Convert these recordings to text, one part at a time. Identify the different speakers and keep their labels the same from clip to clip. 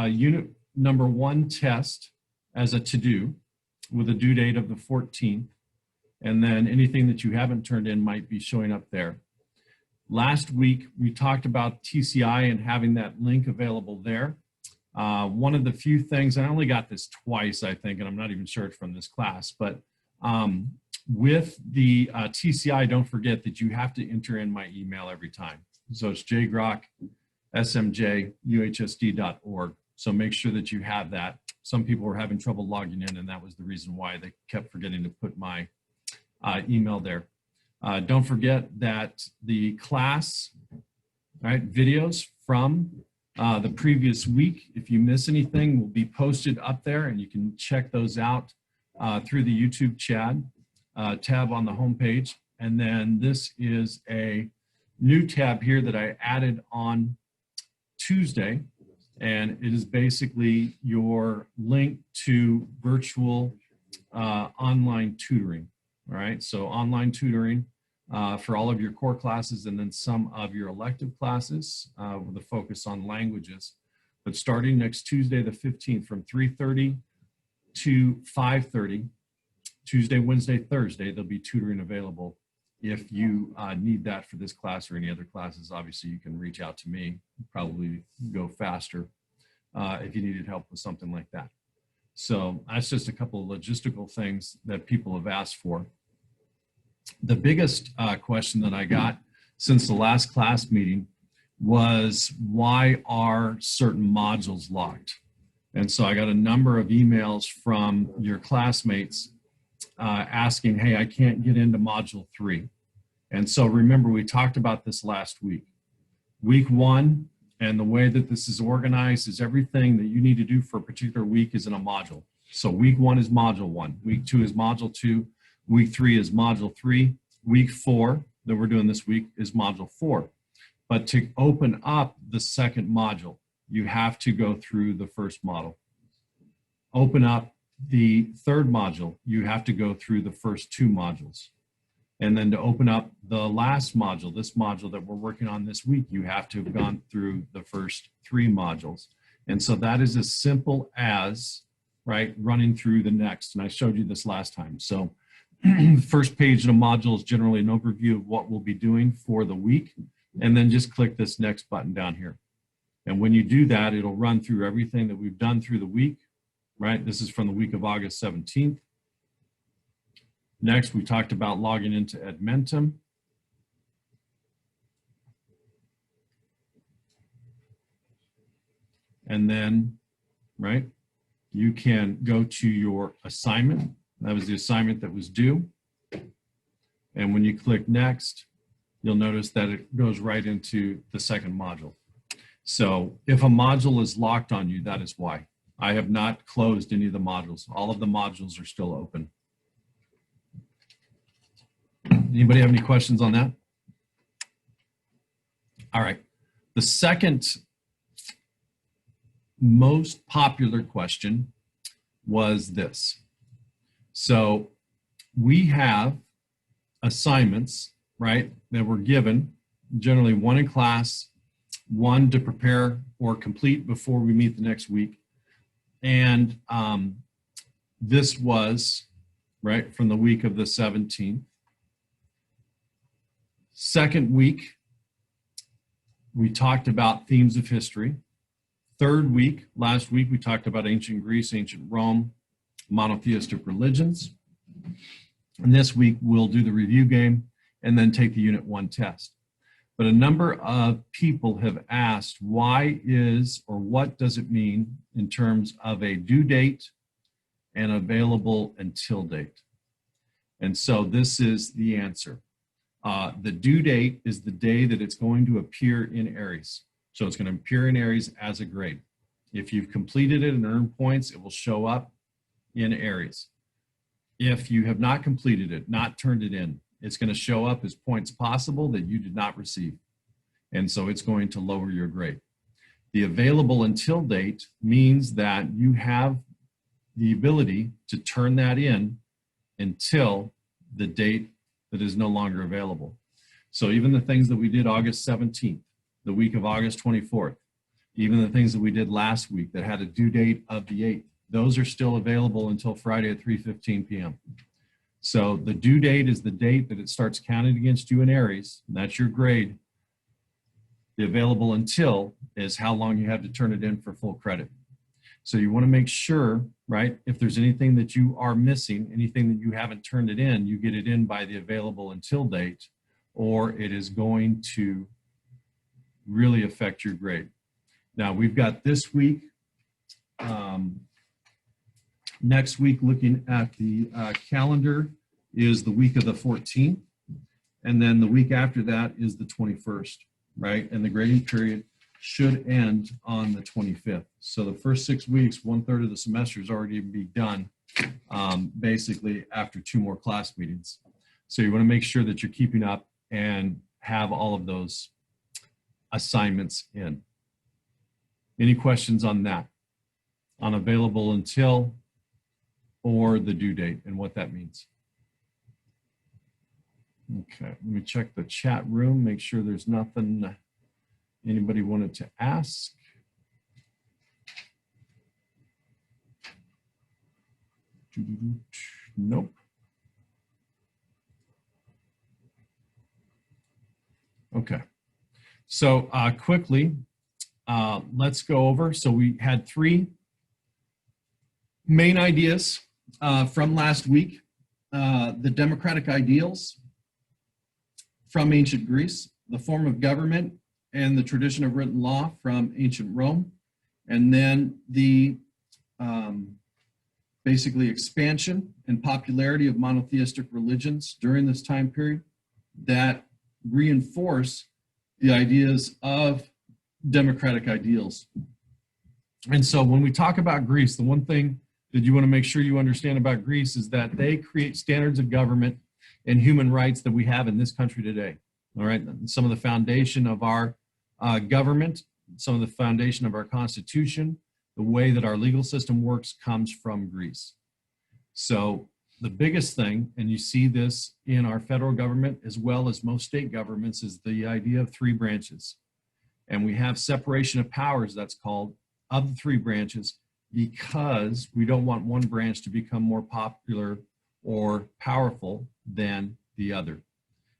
Speaker 1: unit number 1 test as a to-do with a due date of the 14th. And then anything that you haven't turned in might be showing up there. Last week, we talked about TCI and having that link available there. One of the few things, I only got this twice, I think, and I'm not even sure it's from this class, but with the TCI, don't forget that you have to enter in my email every time. So it's jgrock@smjuhsd.org. So make sure that you have that. Some people were having trouble logging in, and that was the reason why they kept forgetting to put my email there. Don't forget that the class, right, videos from the previous week, if you miss anything, will be posted up there, and you can check those out through the YouTube tab on the homepage. And then this is a new tab here that I added on Tuesday, and it is basically your link to virtual online tutoring. All right, so online tutoring for all of your core classes and then some of your elective classes with a focus on languages. But starting next Tuesday, the 15th, from 3:30 to 5:30, Tuesday, Wednesday, Thursday, there'll be tutoring available. If you need that for this class or any other classes, obviously you can reach out to me, probably go faster if you needed help with something like that. So that's just a couple of logistical things that people have asked for. The biggest question that I got since the last class meeting was, why are certain modules locked? And so I got a number of emails from your classmates asking, hey, I can't get into module 3. And so remember, we talked about this last week. Week 1, and the way that this is organized is everything that you need to do for a particular week is in a module. So week 1 is module 1, week 2 is module 2, week 3 is module 3, week 4 that we're doing this week is module 4. But to open up the second module, you have to go through the first module. Open up the third module, you have to go through the first 2 modules. And then to open up the last module, this module that we're working on this week, you have to have gone through the first 3 modules. And so that is as simple as, right, running through the next. And I showed you this last time. So the first page of the module is generally an overview of what we'll be doing for the week. And then just click this next button down here. And when you do that, it'll run through everything that we've done through the week, right? This is from the week of August 17th. Next, we talked about logging into Edmentum. And then, right, you can go to your assignment. That was the assignment that was due. And when you click next, you'll notice that it goes right into the second module. So if a module is locked on you, that is why. I have not closed any of the modules. All of the modules are still open. Anybody have any questions on that? All right. The second most popular question was this. So we have assignments, right, that were given, generally 1 in class, 1 to prepare or complete before we meet the next week. And this was, right, from the week of the 17th. Second week, we talked about themes of history. Third week, last week, we talked about ancient Greece, ancient Rome, monotheistic religions. And this week, we'll do the review game and then take the Unit 1 test. But a number of people have asked, why is, or what does it mean in terms of a due date and available until date? And so this is the answer. The due date is the day that it's going to appear in Aries. So it's going to appear in Aries as a grade. If you've completed it and earned points, it will show up in Aries. If you have not completed it, not turned it in, it's going to show up as points possible that you did not receive. And so it's going to lower your grade. The available until date means that you have the ability to turn that in until the date that is no longer available. So even the things that we did August 17th, the week of August 24th, even the things that we did last week that had a due date of the 8th, those are still available until Friday at 3:15 p.m. So the due date is the date that it starts counting against you in Aries. And that's your grade. The available until is how long you have to turn it in for full credit. So you want to make sure, right, if there's anything that you are missing, anything that you haven't turned it in, you get it in by the available until date, or it is going to really affect your grade. Now we've got this week, next week, looking at the calendar, is the week of the 14th. And then the week after that is the 21st, right? And the grading period should end on the 25th. So the first 6 weeks, 1/3 of the semester is already be done, basically after 2 more class meetings. So you want to make sure that you're keeping up and have all of those assignments in. Any questions on that? On available until or the due date and what that means? Okay, let me check the chat room, make sure there's nothing anybody wanted to ask. Nope. Okay, so quickly, let's go over. So we had 3 main ideas from last week. The democratic ideals from ancient Greece, the form of government and the tradition of written law from ancient Rome, and then the basically expansion and popularity of monotheistic religions during this time period that reinforce the ideas of democratic ideals. And so when we talk about Greece, the one thing that you want to make sure you understand about Greece is that they create standards of government and human rights that we have in this country today. All right, some of the foundation of our government, some of the foundation of our Constitution, the way that our legal system works comes from Greece. So the biggest thing, and you see this in our federal government as well as most state governments, is the idea of 3 branches. And we have separation of powers, that's called, of the 3 branches, because we don't want one branch to become more popular or powerful than the other.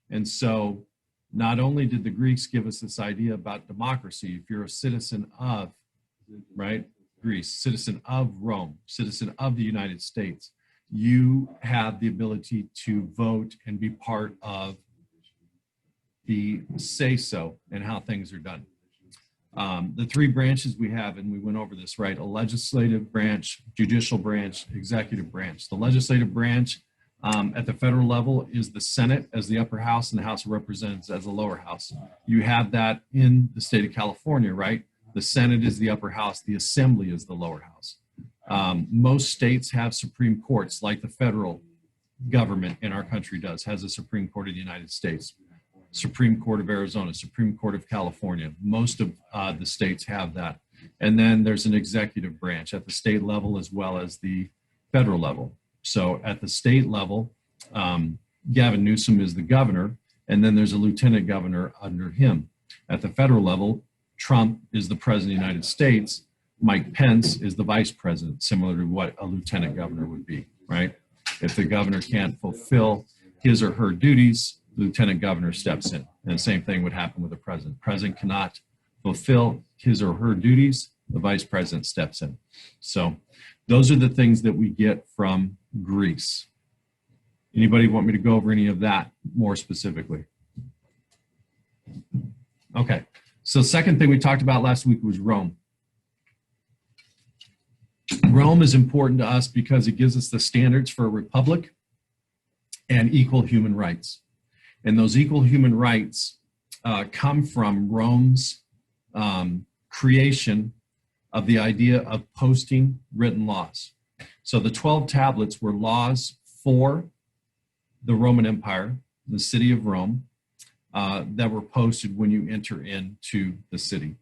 Speaker 1: And so not only did the Greeks give us this idea about democracy, if you're a citizen of, right, Greece, citizen of Rome, citizen of the United States, you have the ability to vote and be part of the say-so and how things are done. The 3 branches we have, and we went over this, right? A legislative branch, judicial branch, executive branch. The legislative branch at the federal level is the Senate as the upper house and the House of Representatives as the lower house. You have that in the state of California, right? The Senate is the upper house, the Assembly is the lower house. Most states have Supreme Courts, like the federal government in our country has a Supreme Court of the United States. Supreme Court of Arizona, Supreme Court of California. Most of the states have that. And then there's an executive branch at the state level as well as the federal level. So at the state level, Gavin Newsom is the governor, and then there's a lieutenant governor under him. At the federal level, Trump is the president of the United States. Mike Pence is the vice president, similar to what a lieutenant governor would be, right? If the governor can't fulfill his or her duties, the lieutenant governor steps in. And the same thing would happen with the president. President cannot fulfill his or her duties, the vice president steps in. So those are the things that we get from Greece. Anybody want me to go over any of that more specifically? Okay, so second thing we talked about last week was Rome. Rome is important to us because it gives us the standards for a republic and equal human rights. And those equal human rights come from Rome's creation of the idea of posting written laws. So the 12 tablets were laws for the Roman Empire, the city of Rome, that were posted when you enter into the city.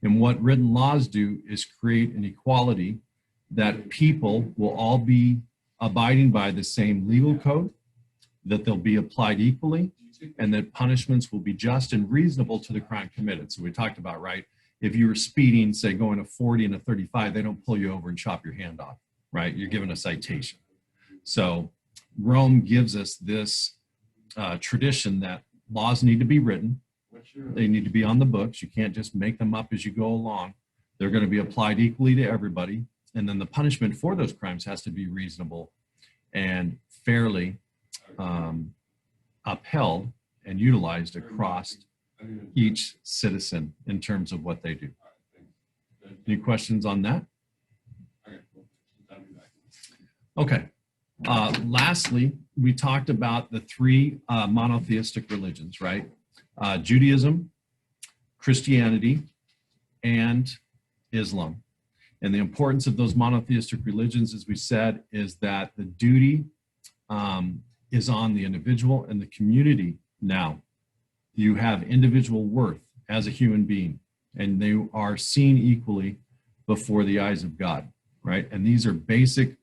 Speaker 1: And what written laws do is create an equality that people will all be abiding by the same legal code, that they'll be applied equally, and that punishments will be just and reasonable to the crime committed. So we talked about, right, if you were speeding, say going a 40 and a 35, they don't pull you over and chop your hand off, right? You're given a citation. So Rome gives us this tradition that laws need to be written. They need to be on the books. You can't just make them up as you go along. They're going to be applied equally to everybody. And then the punishment for those crimes has to be reasonable and fairly upheld and utilized across each citizen in terms of what they do. Any questions on that? Okay. Lastly, we talked about the three monotheistic religions, right? Judaism, Christianity, and Islam. And the importance of those monotheistic religions, as we said, is that the duty is on the individual and the community now. You have individual worth as a human being, and they are seen equally before the eyes of God, right? And these are basic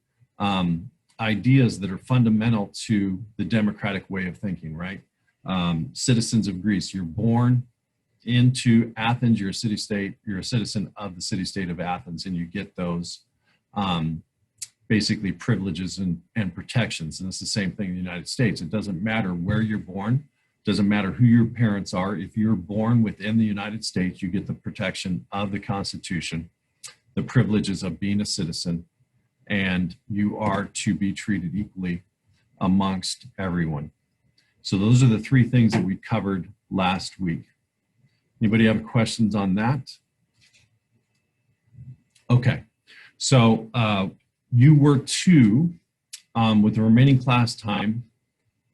Speaker 1: ideas that are fundamental to the democratic way of thinking, right? Citizens of Greece, you're born into Athens, you're a city-state, you're a citizen of the city-state of Athens, and you get those basically privileges and protections. And it's the same thing in the United States. It doesn't matter where you're born, doesn't matter who your parents are. If you're born within the United States, you get the protection of the Constitution, the privileges of being a citizen, and you are to be treated equally amongst everyone. So those are the three things that we covered last week. Anybody have questions on that? Okay, so you were to, with the remaining class time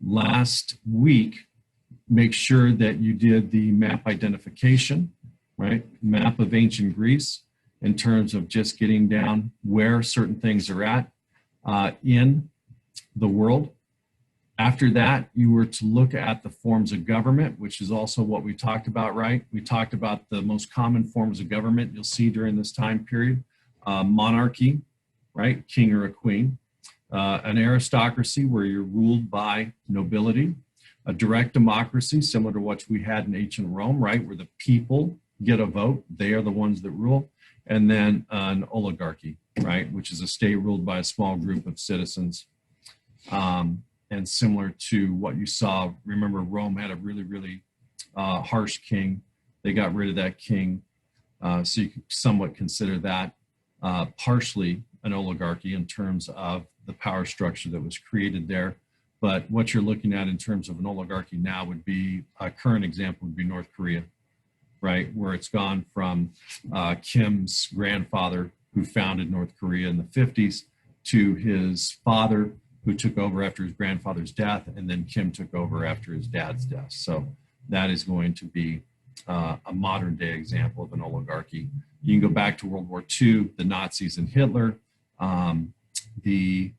Speaker 1: last week, make sure that you did the map identification, right? Map of ancient Greece in terms of just getting down where certain things are at in the world. After that, you were to look at the forms of government, which is also what we talked about, right? We talked about the most common forms of government you'll see during this time period. Monarchy, right? King or a queen. An aristocracy where you're ruled by nobility. A direct democracy, similar to what we had in ancient Rome, right? Where the people get a vote. They are the ones that rule. And then an oligarchy, right? Which is a state ruled by a small group of citizens. And similar to what you saw, remember Rome had a really, really harsh king. They got rid of that king. So you could somewhat consider that partially an oligarchy in terms of the power structure that was created there. But what you're looking at in terms of an oligarchy now would be, a current example would be North Korea, right? Where it's gone from Kim's grandfather, who founded North Korea in the 50s, to his father, who took over after his grandfather's death, and then Kim took over after his dad's death. So that is going to be a modern day example of an oligarchy. You can go back to World War II, the Nazis and Hitler, the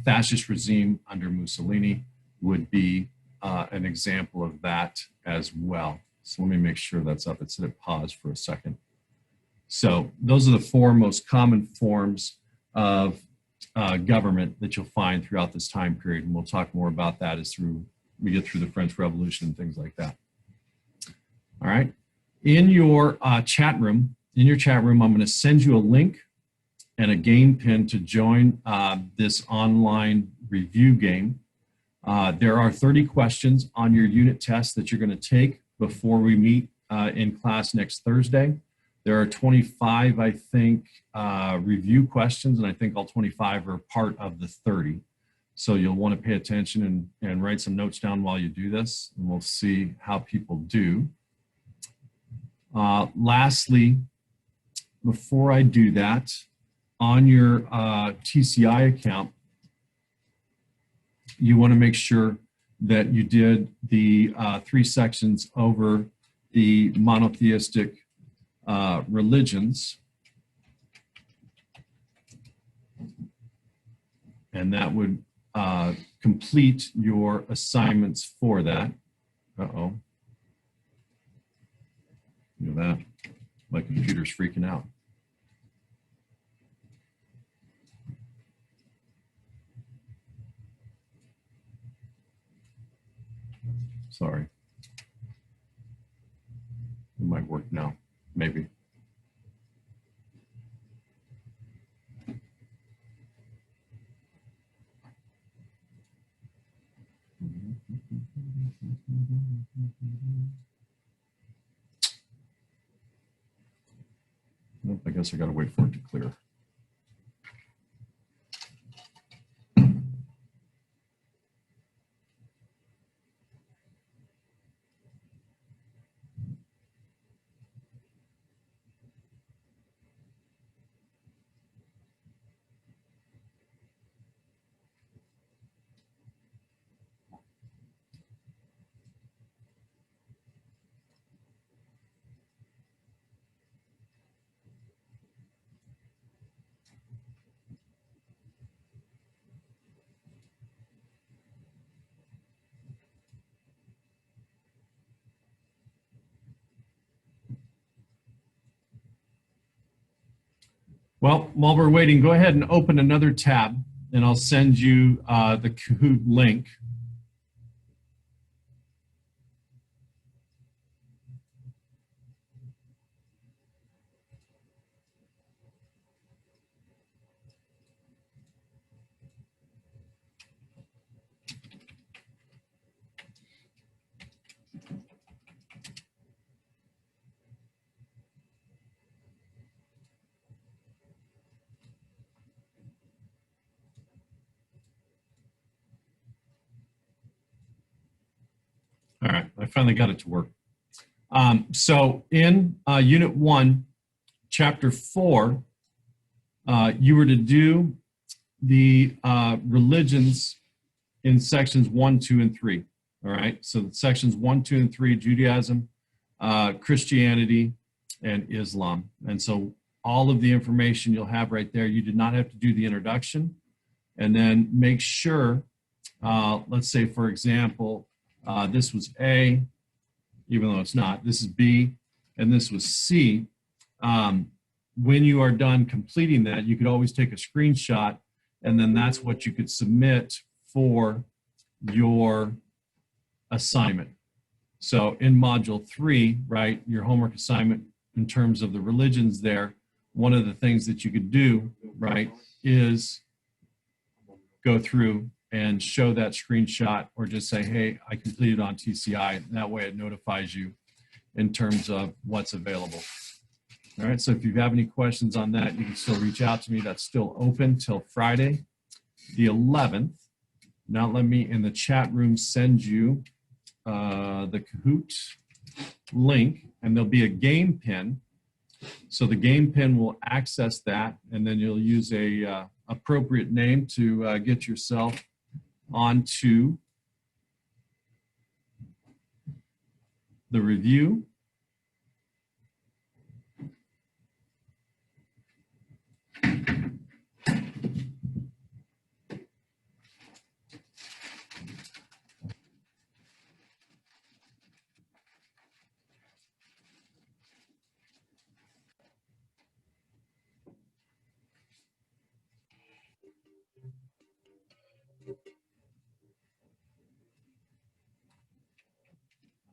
Speaker 1: fascist regime under Mussolini would be an example of that as well. So let me make sure that's up. It said it paused for a second. So those are the four most common forms of government that you'll find throughout this time period. And we'll talk more about that as we get through the French Revolution and things like that. All right. In your chat room, I'm going to send you a link and a game pin to join this online review game. There are 30 questions on your unit test that you're going to take before we meet in class next Thursday. There are 25, I think, review questions, and I think all 25 are part of the 30. So you'll want to pay attention and write some notes down while you do this, and we'll see how people do. Lastly, before I do that, on your TCI account, you want to make sure that you did the 3 sections over the monotheistic religions, and that would complete your assignments for that. Uh-oh. Look at that. My computer's freaking out. Sorry. It might work now, maybe. I guess I got to wait for it to clear. Well, while we're waiting, go ahead and open another tab, and I'll send you the Kahoot link. All right, I finally got it to work. So in Unit 1, Chapter 4, you were to do the religions in sections 1, 2, and 3. All right, so sections 1, 2, and 3, Judaism, Christianity, and Islam. And so all of the information you'll have right there. You did not have to do the introduction. And then make sure, let's say, for example, this was A, even though it's not. This is B, and this was C. When you are done completing that, you could always take a screenshot, and then that's what you could submit for your assignment. So in Module 3, right, your homework assignment in terms of the religions there, one of the things that you could do, right, is go through and show that screenshot or just say, hey, I completed on TCI. That way it notifies you in terms of what's available. All right, so if you have any questions on that, you can still reach out to me. That's still open till Friday, the 11th. Now let me, in the chat room, send you the Kahoot link, and there'll be a game pin. So the game pin will access that, and then you'll use a appropriate name to get yourself onto the review.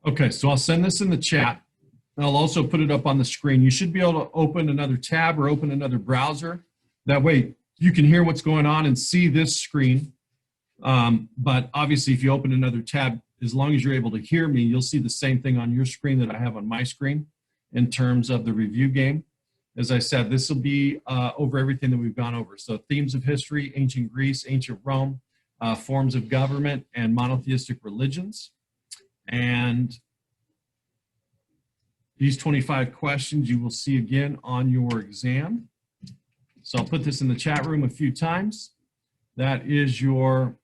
Speaker 1: Okay, so I'll send this in the chat. I'll also put it up on the screen. You should be able to open another tab or open another browser. That way you can hear what's going on and see this screen. But obviously, if you open another tab, as long as you're able to hear me, you'll see the same thing on your screen that I have on my screen in terms of the review game. As I said, this will be over everything that we've gone over. So themes of history, ancient Greece, ancient Rome, forms of government, and monotheistic religions. And these 25 questions you will see again on your exam. So I'll put this in the chat room a few times. That is your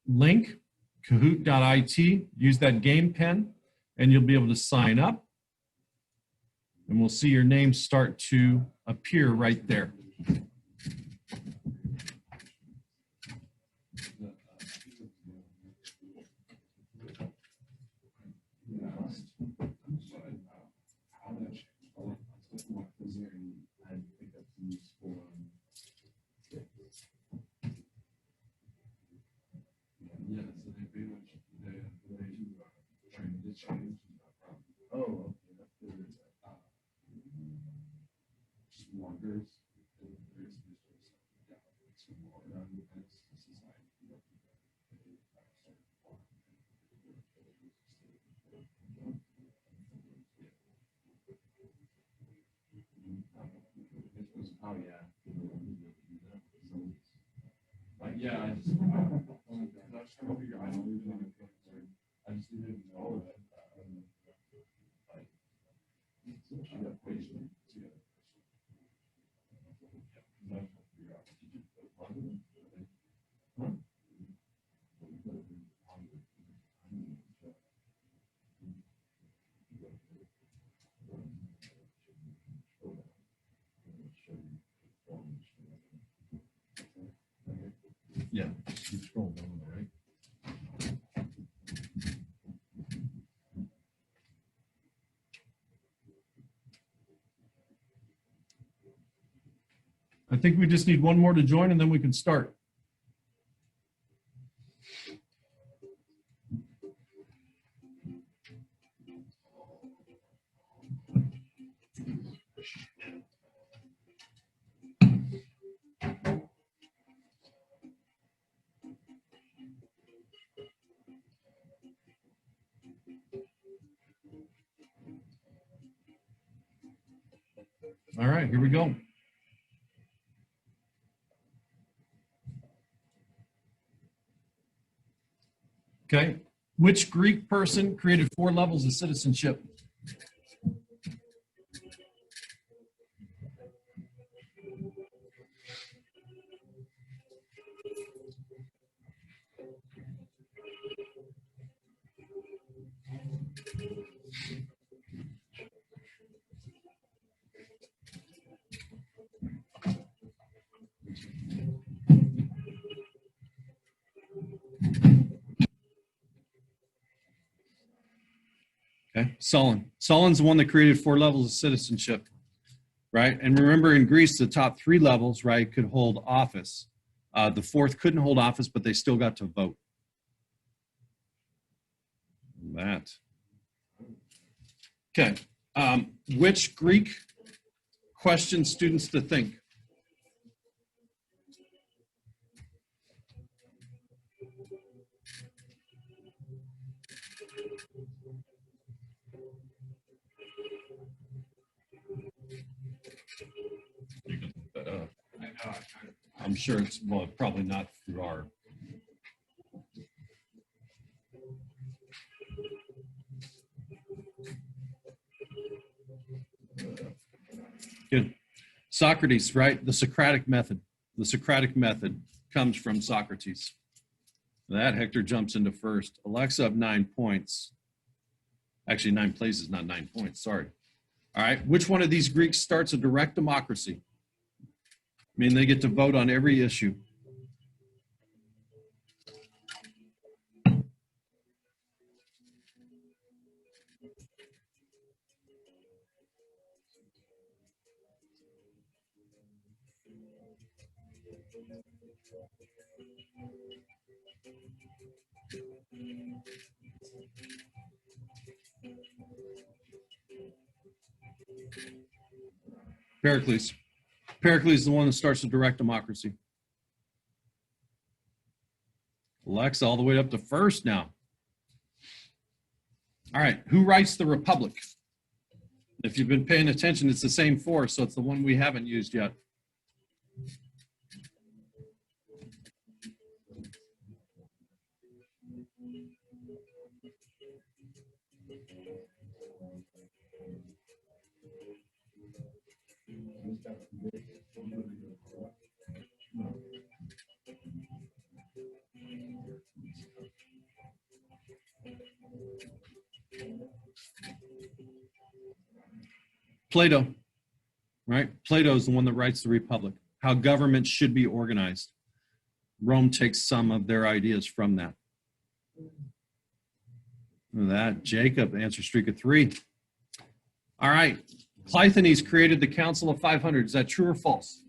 Speaker 1: link, kahoot.it. Use that game pen, and you'll be able to sign up. And we'll see your name start to appear right there. Yeah, I just didn't know that. Yeah, keep scrolling down, right? I think we just need one more to join and then we can start. All right, here we go. Okay, which Greek person created 4 levels of citizenship? Okay, Solon. Solon's the one that created 4 levels of citizenship, right? And remember, in Greece, the top 3 levels, right, could hold office. The 4th couldn't hold office, but they still got to vote. That. Okay, which Greek question students to think? You can look that up. I'm sure it's, well, probably not through our. Good. Socrates, right? The Socratic method. The Socratic method comes from Socrates. That Hector jumps into first. Alexa up 9 points. Actually, 9 places, not 9 points. Sorry. All right. Which one of these Greeks starts a direct democracy? I mean, they get to vote on every issue. Pericles. Pericles is the one that starts a direct democracy. Alexa all the way up to first now. All right, who writes the Republic? If you've been paying attention, it's the same 4, so it's the one we haven't used yet. Plato, right? Plato is the one that writes the Republic, how government should be organized. Rome takes some of their ideas from that. That Jacob, answer streak of 3. All right, Cleisthenes created the Council of 500. Is that true or false?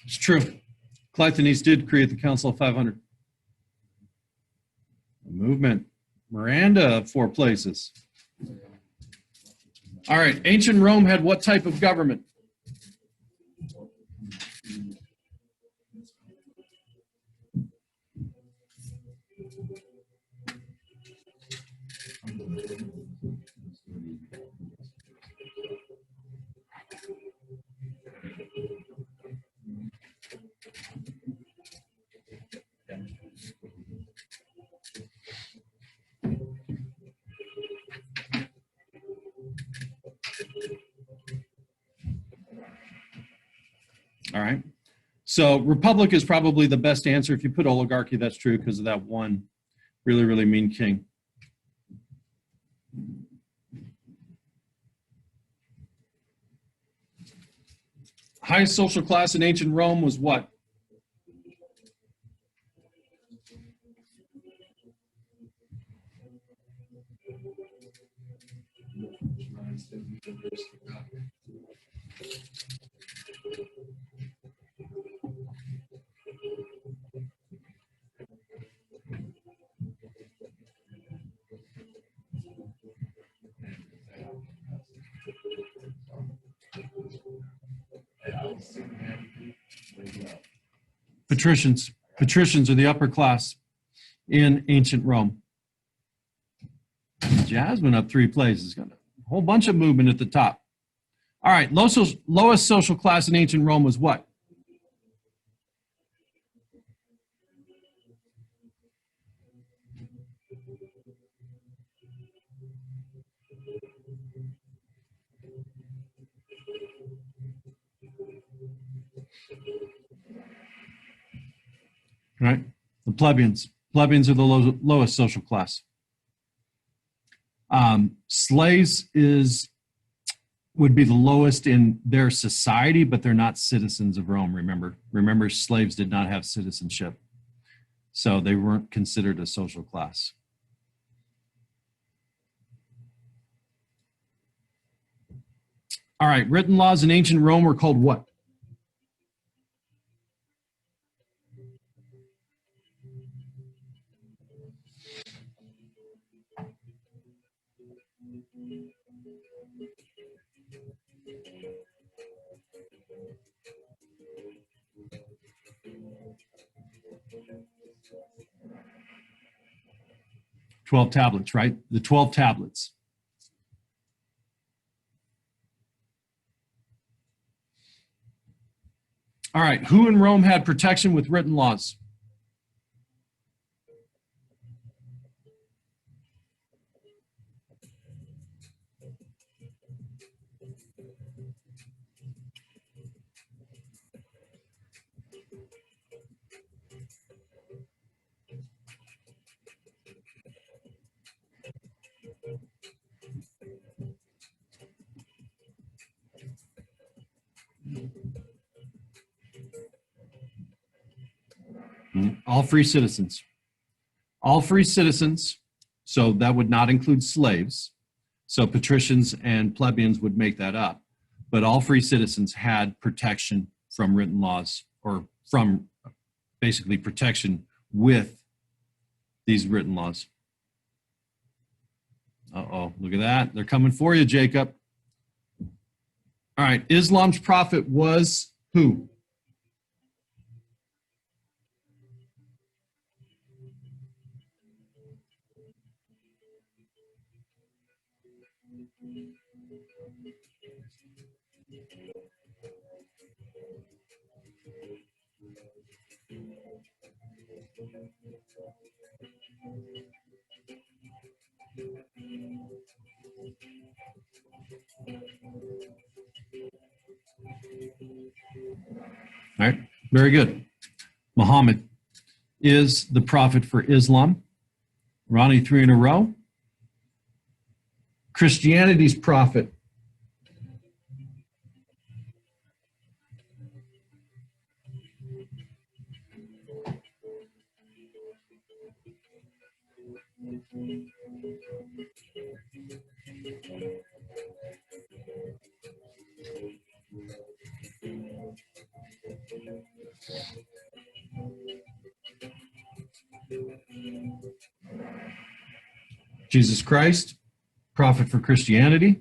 Speaker 1: It's true. Cleisthenes did create the Council of 500. Movement. Miranda, 4 places. All right. Ancient Rome had what type of government? All right. So republic is probably the best answer. If you put oligarchy, that's true because of that one really, really mean king. Highest social class in ancient Rome was what? Patricians. Patricians are the upper class in ancient Rome. Jasmine up 3 places. Got a whole bunch of movement at the top. All right, lowest social class in ancient Rome was what? Right? The plebeians. Plebeians are the lowest social class. Slaves would be the lowest in their society, but they're not citizens of Rome, remember. Remember, slaves did not have citizenship. So they weren't considered a social class. All right, written laws in ancient Rome were called what? "12 tablets, right? The 12 tablets. All right, who in Rome had protection with written laws? All free citizens. All free citizens, so that would not include slaves. So patricians and plebeians would make that up. But all free citizens had protection from written laws, or from basically protection with these written laws. Uh-oh, look at that. They're coming for you, Jacob. All right, Islam's prophet was who? All right, very good. Muhammad is the prophet for Islam. Ronnie, 3 in a row. Christianity's prophet. Jesus Christ, prophet for Christianity.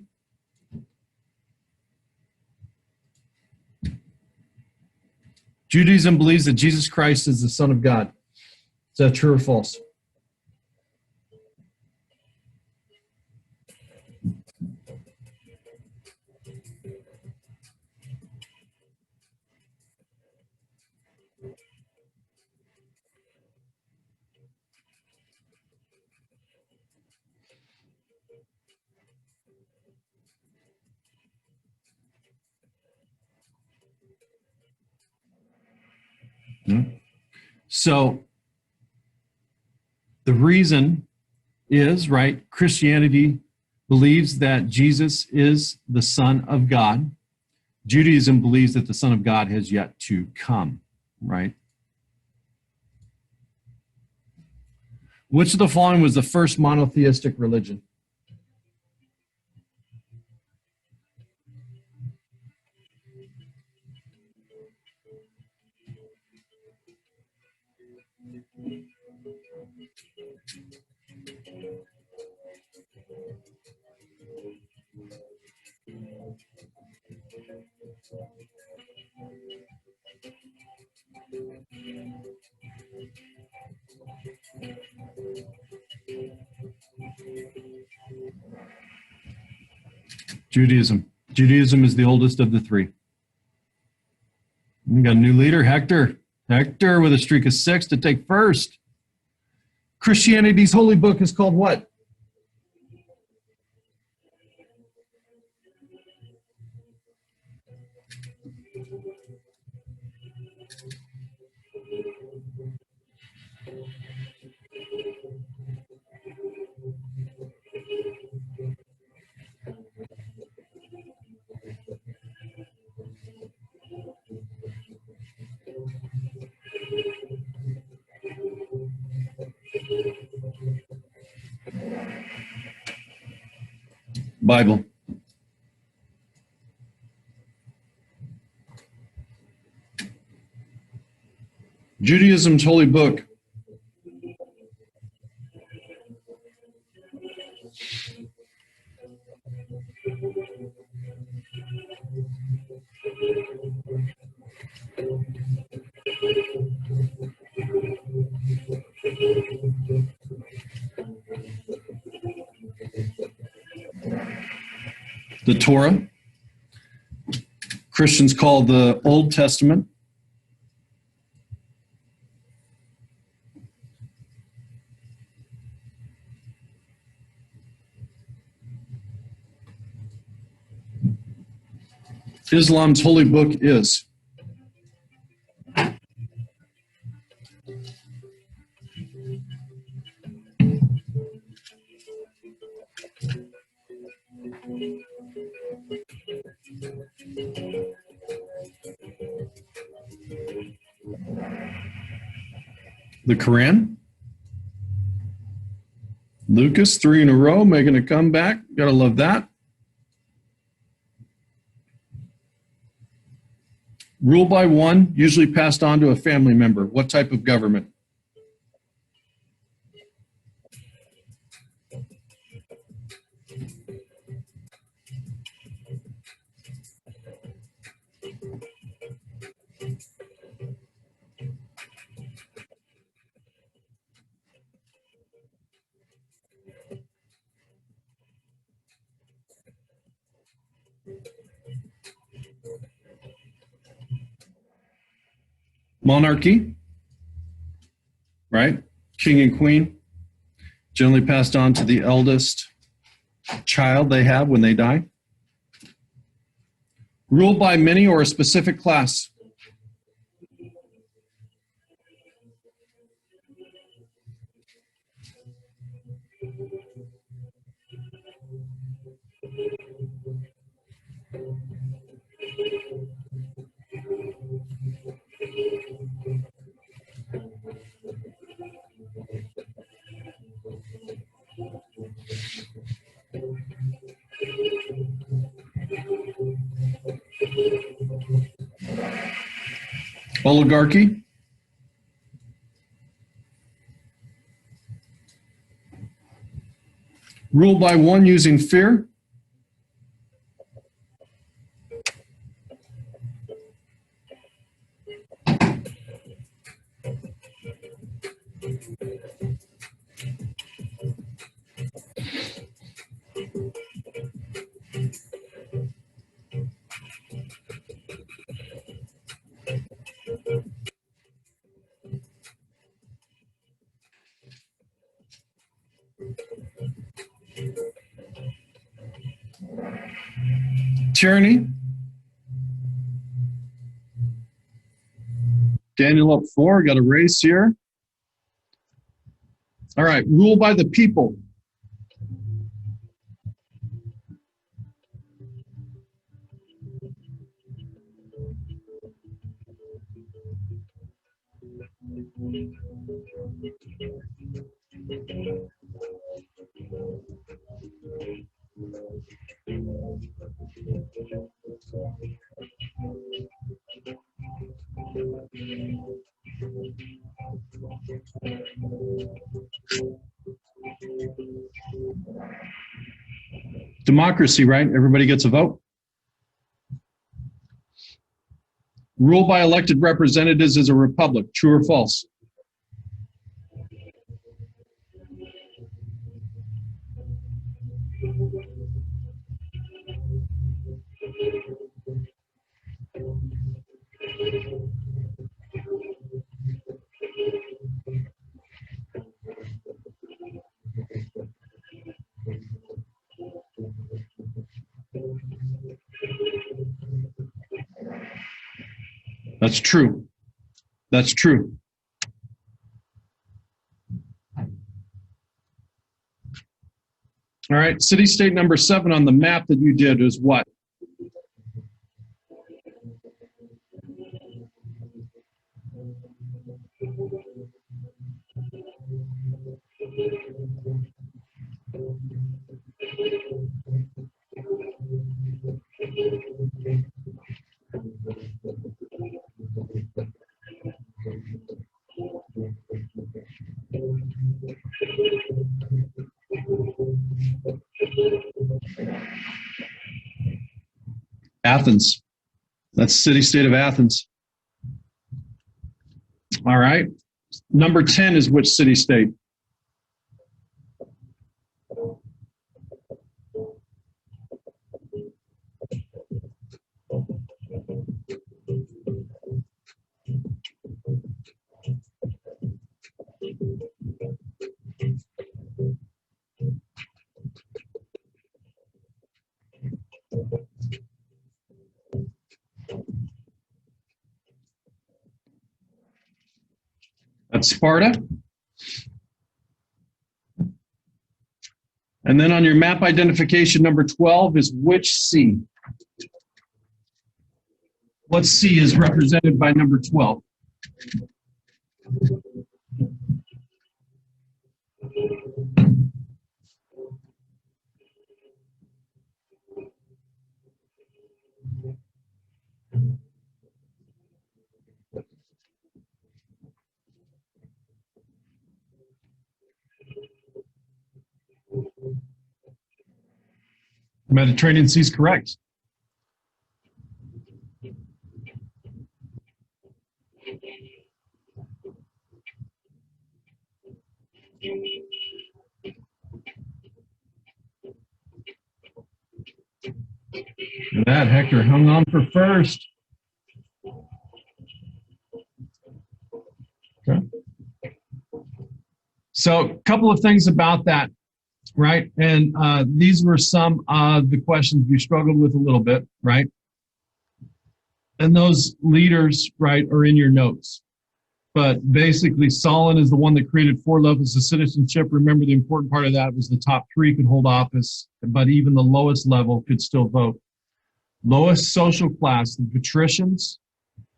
Speaker 1: Judaism believes that Jesus Christ is the Son of God. Is that true or false? So the reason is, right, Christianity believes that Jesus is the Son of God. Judaism believes that the Son of God has yet to come, right? Which of the following was the first monotheistic religion? Judaism. Judaism is the oldest of the three. We got a new leader, Hector. Hector with a streak of 6 to take first. Christianity's holy book is called what? Bible. Judaism's holy book. The Torah. Christians call the Old Testament. Islam's holy book is the Quran. Lucas, 3 in a row, making a comeback. Gotta love that. Rule by one, usually passed on to a family member. What type of government? Monarchy, right? King and queen, generally passed on to the eldest child they have when they die. Ruled by many or a specific class. Oligarchy. Rule by one using fear. Tyranny. Daniel up 4, got a race here. All right, rule by the people. Democracy, right? Everybody gets a vote. Rule by elected representatives is a republic. True or false? That's true. That's true. All right, city-state number 7 on the map that you did is what? Athens. That's city-state of Athens. All right. Number 10 is which city-state? That's Sparta. And then on your map identification, number 12 is which sea? What sea is represented by number 12? Mediterranean Sea is correct. Look at that, Hector hung on for first. Okay. So a couple of things about that, right? And these were some of the questions we struggled with a little bit, right? And those leaders, right, are in your notes. But basically, Solon is the one that created 4 levels of citizenship. Remember, the important part of that was the top 3 could hold office, but even the lowest level could still vote. Lowest social class, the patricians,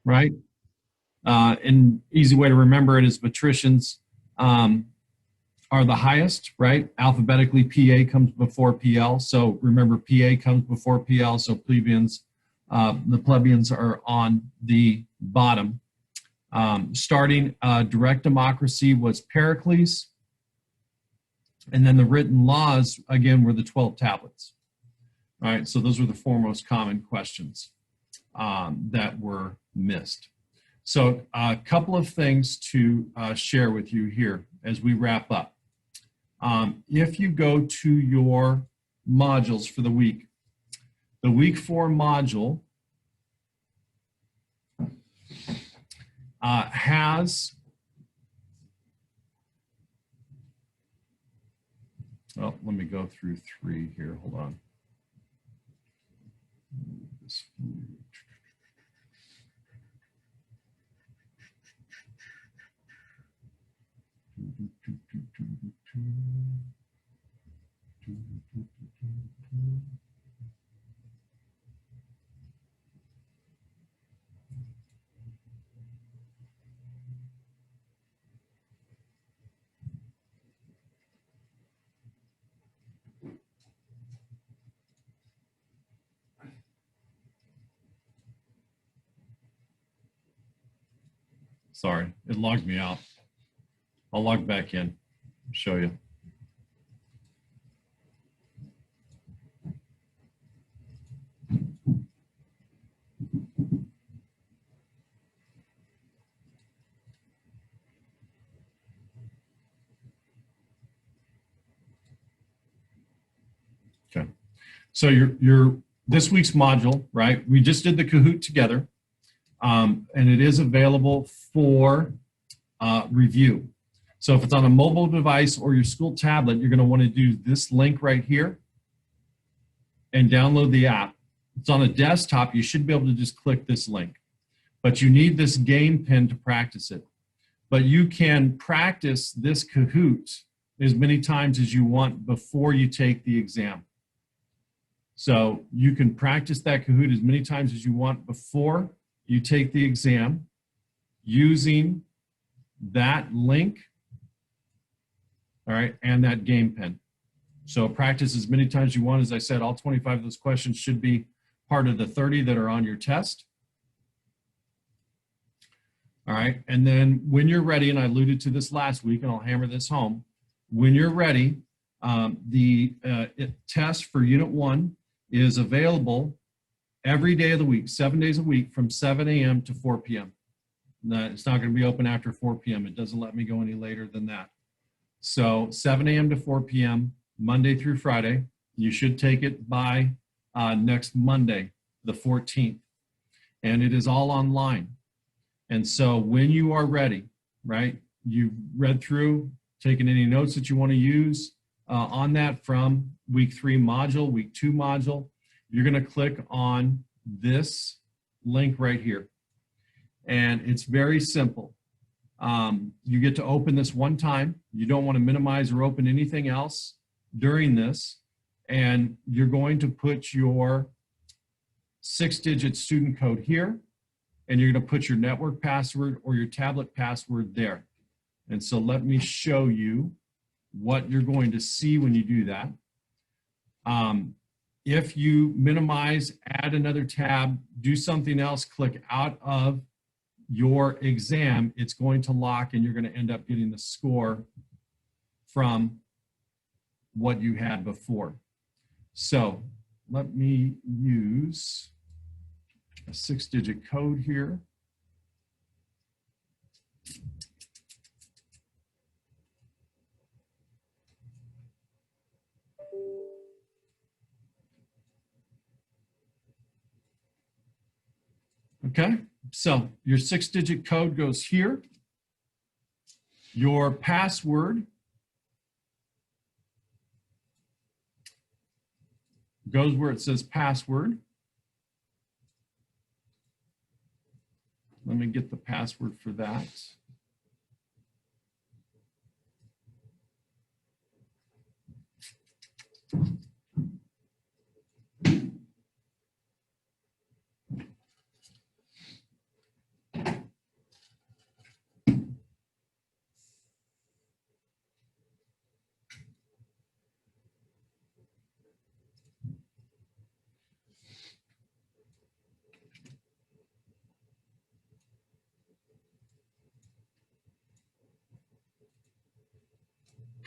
Speaker 1: right? An easy way to remember it is patricians are the highest, right? Alphabetically, PA comes before PL. So remember, PA comes before PL. So plebeians, the plebeians are on the bottom. Starting direct democracy was Pericles. And then the written laws, again, were the 12 tablets. All right, so those were the four most common questions that were missed. So a couple of things to share with you here as we wrap up. If you go to your modules for the week 4 module has, well, let me go through 3 here, hold on. Sorry, it logged me out. I'll log back in, show you. Okay, so your this week's module, right? We just did the Kahoot together, and it is available for review. So if it's on a mobile device or your school tablet, you're going to want to do this link right here and download the app. If it's on a desktop, you should be able to just click this link, but you need this game pin to practice it. But you can practice this Kahoot as many times as you want before you take the exam. So you can practice that Kahoot as many times as you want before you take the exam using that link, all right, and that game pen. So practice as many times as you want. As I said, all 25 of those questions should be part of the 30 that are on your test. All right, and then when you're ready, and I alluded to this last week, and I'll hammer this home, when you're ready, the test for Unit 1 is available every day of the week, 7 days a week from 7 a.m. to 4 p.m. It's not going to be open after 4 p.m. It doesn't let me go any later than that. So 7 a.m. to 4 p.m., Monday through Friday. You should take it by next Monday, the 14th. And it is all online. And so when you are ready, right, you've read through, taken any notes that you want to use on that from week 3 module, week 2 module, you're going to click on this link right here. And it's very simple. You get to open this one time. You don't want to minimize or open anything else during this. And you're going to put your 6-digit student code here. And you're going to put your network password or your tablet password there. And so let me show you what you're going to see when you do that. If you minimize, add another tab, do something else, click out of your exam, it's going to lock and you're going to end up getting the score from what you had before. So let me use a 6-digit code here. Okay, so your 6-digit code goes here. Your password goes where it says password. Let me get the password for that.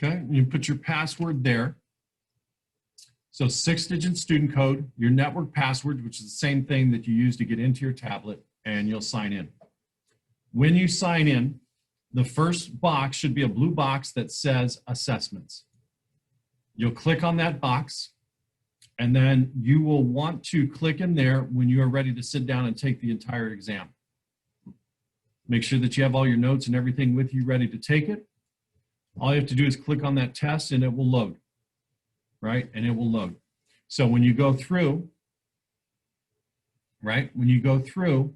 Speaker 1: Okay, you put your password there. So 6-digit student code, your network password, which is the same thing that you use to get into your tablet, and you'll sign in. When you sign in, the first box should be a blue box that says assessments. You'll click on that box, and then you will want to click in there when you are ready to sit down and take the entire exam. Make sure that you have all your notes and everything with you ready to take it. All you have to do is click on that test and it will load, right? And it will load. So when you go through, right? When you go through,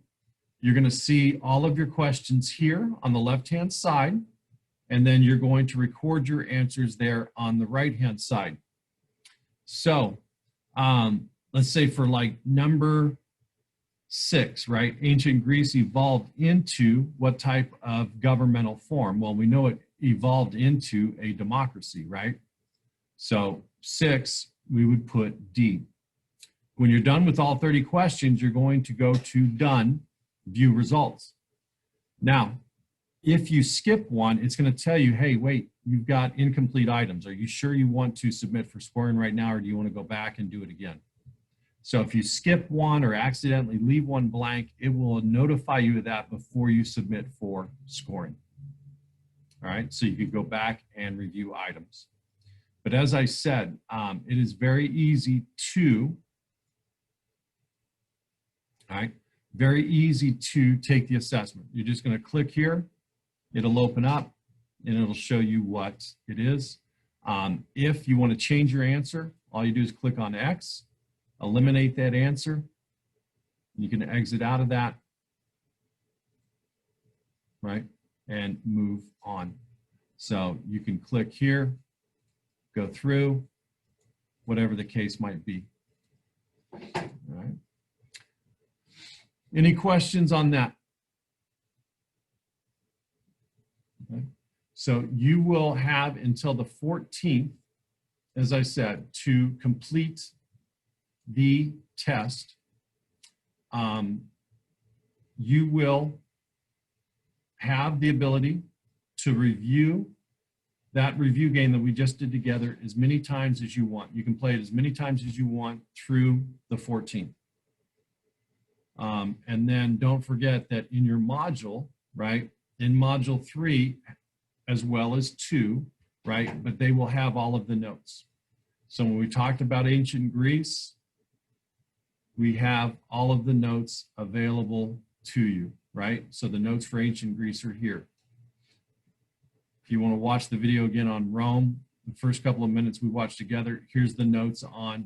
Speaker 1: you're going to see all of your questions here on the left-hand side, and then you're going to record your answers there on the right-hand side. So let's say for like number 6, right? Ancient Greece evolved into what type of governmental form? Well, we know it evolved into a democracy, right? So 6, we would put D. When you're done with all 30 questions, you're going to go to Done, View Results. Now, if you skip one, it's going to tell you, hey, wait, you've got incomplete items. Are you sure you want to submit for scoring right now, or do you want to go back and do it again? So if you skip one or accidentally leave one blank, it will notify you of that before you submit for scoring. All right, so you can go back and review items. But as I said, it is very easy to, all right, very easy to take the assessment. You're just going to click here. It'll open up and it'll show you what it is. If you want to change your answer, all you do is click on X, eliminate that answer. You can exit out of that, right, and move on. So you can click here, go through, whatever the case might be. All right. Any questions on that? Okay. So you will have until the 14th, as I said, to complete the test. You will have the ability to review that review game that we just did together as many times as you want. You can play it as many times as you want through the 14th. And then don't forget that in your module, right, in module 3 as well as 2, right, but they will have all of the notes. So when we talked about ancient Greece, we have all of the notes available to you, right? So the notes for ancient Greece are here. If you want to watch the video again on Rome, the first couple of minutes we watched together, here's the notes on